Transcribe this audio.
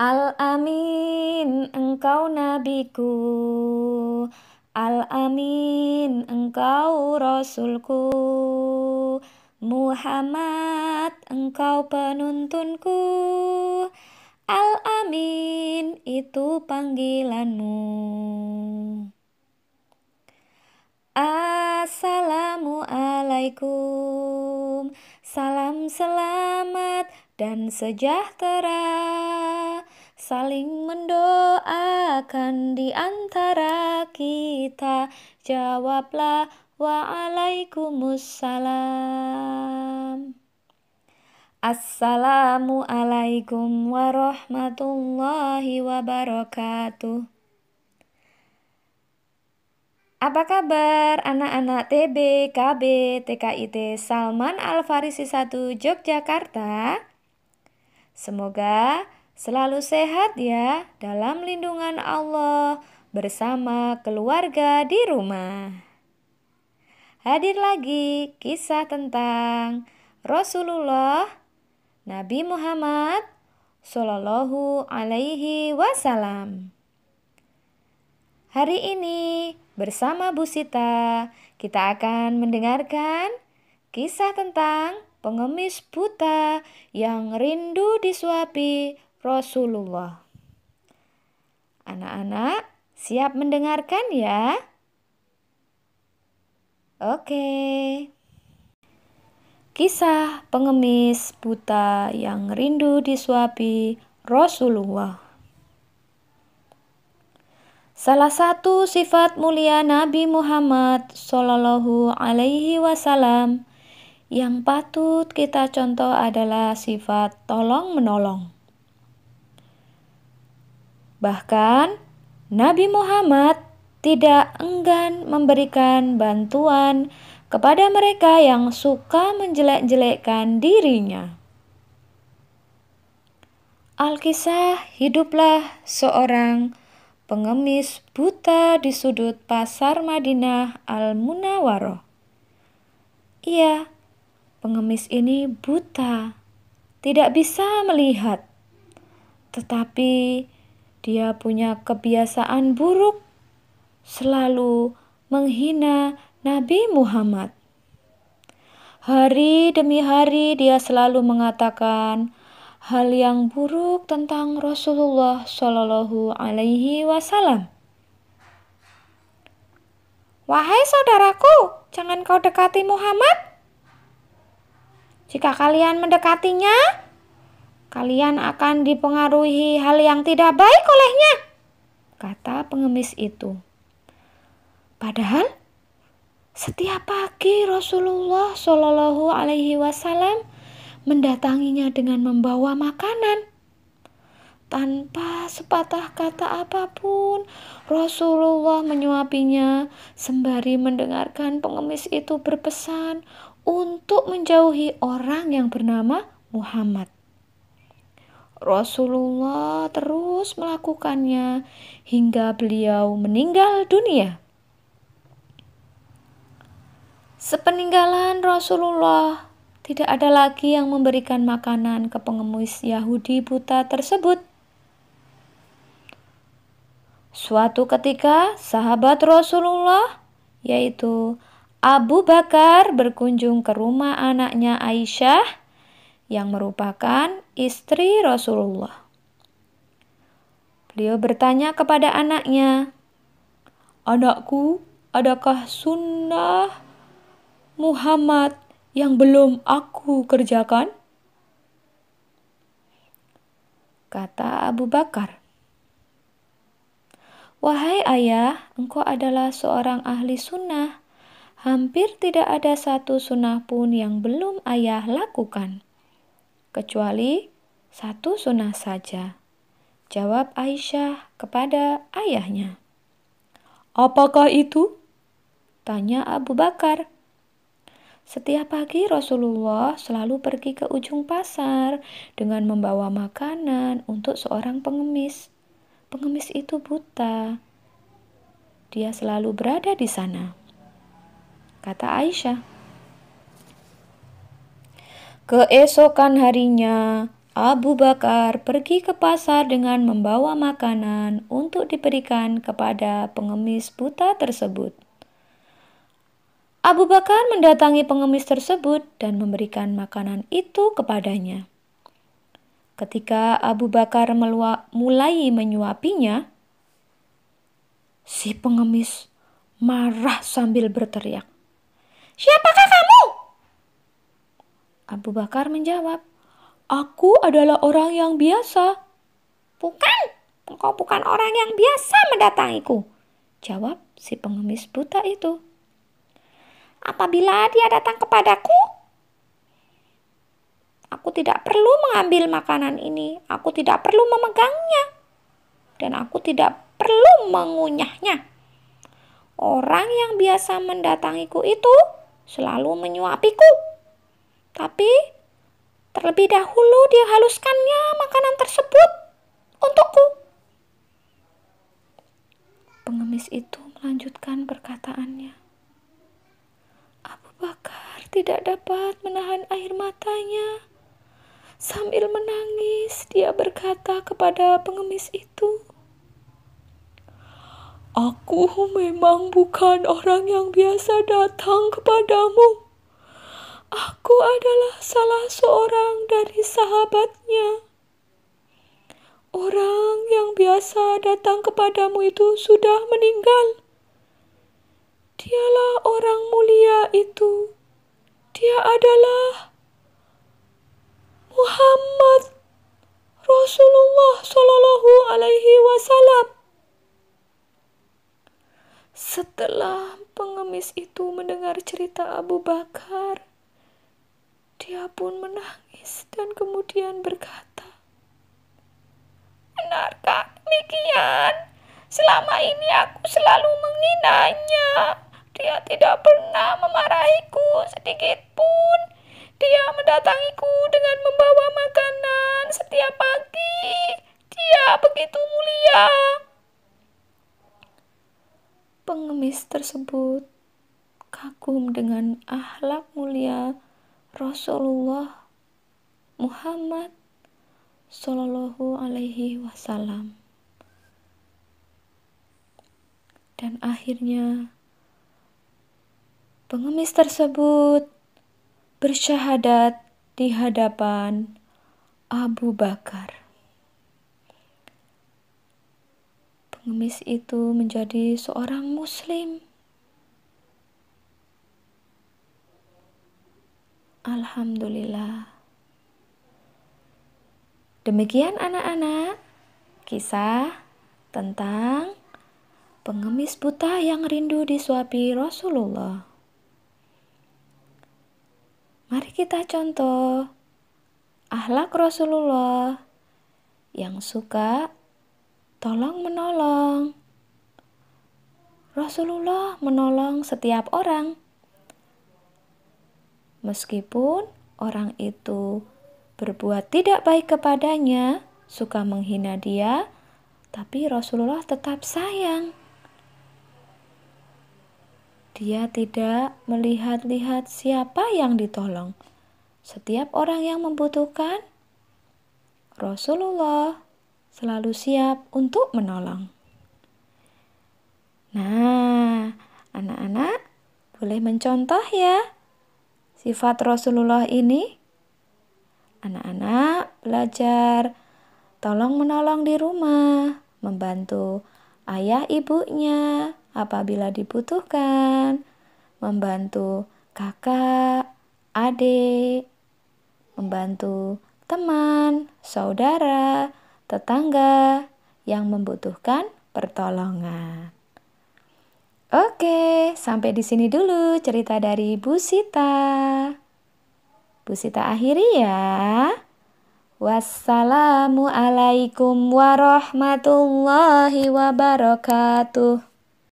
Al-Amin, engkau nabiku. Al-Amin, engkau rasulku. Muhammad, engkau penuntunku. Al-Amin, itu panggilanmu. Assalamualaikum, salam selamat dan sejahtera, saling mendoakan di antara kita. Jawablah waalaikumsalam. Assalamualaikum warahmatullahi wabarakatuh. Apa kabar anak-anak TB, KB, TKIT Salman Al-Farisi 1 Yogyakarta? Semoga selalu sehat ya dalam lindungan Allah bersama keluarga di rumah. Hadir lagi kisah tentang Rasulullah Nabi Muhammad Sallallahu Alaihi Wasallam. Hari ini bersama Bu Sita kita akan mendengarkan kisah tentang pengemis buta yang rindu disuapi Rasulullah. Anak-anak siap mendengarkan ya? Oke. Kisah pengemis buta yang rindu disuapi Rasulullah. Salah satu sifat mulia Nabi Muhammad Sallallahu Alaihi Wasallam yang patut kita contoh adalah sifat tolong-menolong. Bahkan Nabi Muhammad tidak enggan memberikan bantuan kepada mereka yang suka menjelek-jelekkan dirinya. Alkisah hiduplah seorang pengemis buta di sudut pasar Madinah Al-Munawwaroh. Iya, pengemis ini buta, tidak bisa melihat. Tetapi dia punya kebiasaan buruk, selalu menghina Nabi Muhammad. Hari demi hari dia selalu mengatakan hal yang buruk tentang Rasulullah Shallallahu Alaihi Wasallam. Wahai saudaraku, jangan kau dekati Muhammad. Jika kalian mendekatinya, kalian akan dipengaruhi hal yang tidak baik olehnya, kata pengemis itu. Padahal setiap pagi Rasulullah Shallallahu Alaihi Wasallam mendatanginya dengan membawa makanan. Tanpa sepatah kata apapun, Rasulullah menyuapinya sembari mendengarkan pengemis itu berpesan untuk menjauhi orang yang bernama Muhammad. Rasulullah terus melakukannya hingga beliau meninggal dunia. Sepeninggalan Rasulullah, tidak ada lagi yang memberikan makanan ke pengemis Yahudi buta tersebut. Suatu ketika, sahabat Rasulullah, yaitu Abu Bakar, berkunjung ke rumah anaknya Aisyah, yang merupakan istri Rasulullah. Beliau bertanya kepada anaknya, "Anakku, adakah sunnah Muhammad yang belum aku kerjakan?" Kata Abu Bakar, "Wahai ayah, engkau adalah seorang ahli sunnah. Hampir tidak ada satu sunnah pun yang belum ayah lakukan, kecuali satu sunnah saja," jawab Aisyah kepada ayahnya. "Apakah itu?" tanya Abu Bakar. Setiap pagi Rasulullah selalu pergi ke ujung pasar dengan membawa makanan untuk seorang pengemis. Pengemis itu buta. Dia selalu berada di sana, kata Aisyah. Keesokan harinya, Abu Bakar pergi ke pasar dengan membawa makanan untuk diberikan kepada pengemis buta tersebut. Abu Bakar mendatangi pengemis tersebut dan memberikan makanan itu kepadanya. Ketika Abu Bakar mulai menyuapinya, si pengemis marah sambil berteriak, "Siapakah kamu?" Abu Bakar menjawab, "Aku adalah orang yang biasa." "Bukan, engkau bukan orang yang biasa mendatangiku," jawab si pengemis buta itu. "Apabila dia datang kepadaku, aku tidak perlu mengambil makanan ini, aku tidak perlu memegangnya, dan aku tidak perlu mengunyahnya. Orang yang biasa mendatangiku itu selalu menyuapiku, tapi terlebih dahulu dia haluskannya makanan tersebut untukku." Pengemis itu melanjutkan perkataannya. Abu Bakar tidak dapat menahan air matanya. Sambil menangis, dia berkata kepada pengemis itu, "Aku memang bukan orang yang biasa datang kepadamu. Aku adalah salah seorang dari sahabatnya. Orang yang biasa datang kepadamu itu sudah meninggal. Dialah orang mulia itu. Dia adalah Muhammad Rasulullah Shallallahu Alaihi Wasallam." Setelah pengemis itu mendengar cerita Abu Bakar, dia pun menangis dan kemudian berkata, "Benarkah demikian? Selama ini aku selalu menghinanya. Dia tidak pernah memarahiku sedikit pun. Dia mendatangiku dengan membawa makanan setiap pagi. Dia begitu mulia." Pengemis tersebut kagum dengan akhlak mulia Rasulullah Muhammad Sallallahu Alaihi Wasallam. Dan akhirnya pengemis tersebut bersyahadat di hadapan Abu Bakar. Pengemis itu menjadi seorang Muslim. Alhamdulillah. Demikian anak-anak, kisah tentang pengemis buta yang rindu disuapi Rasulullah. Mari kita contoh akhlak Rasulullah yang suka tolong menolong. Rasulullah menolong setiap orang. Meskipun orang itu berbuat tidak baik kepadanya, suka menghina dia, tapi Rasulullah tetap sayang. Dia tidak melihat-lihat siapa yang ditolong. Setiap orang yang membutuhkan, Rasulullah selalu siap untuk menolong. Nah, anak-anak boleh mencontoh ya sifat Rasulullah ini. Anak-anak belajar tolong menolong di rumah, membantu ayah ibunya apabila dibutuhkan, membantu kakak, adik, membantu teman, saudara, tetangga yang membutuhkan pertolongan. Oke, sampai di sini dulu cerita dari Bu Sita. Bu Sita akhiri ya. Wassalamualaikum warahmatullahi wabarakatuh.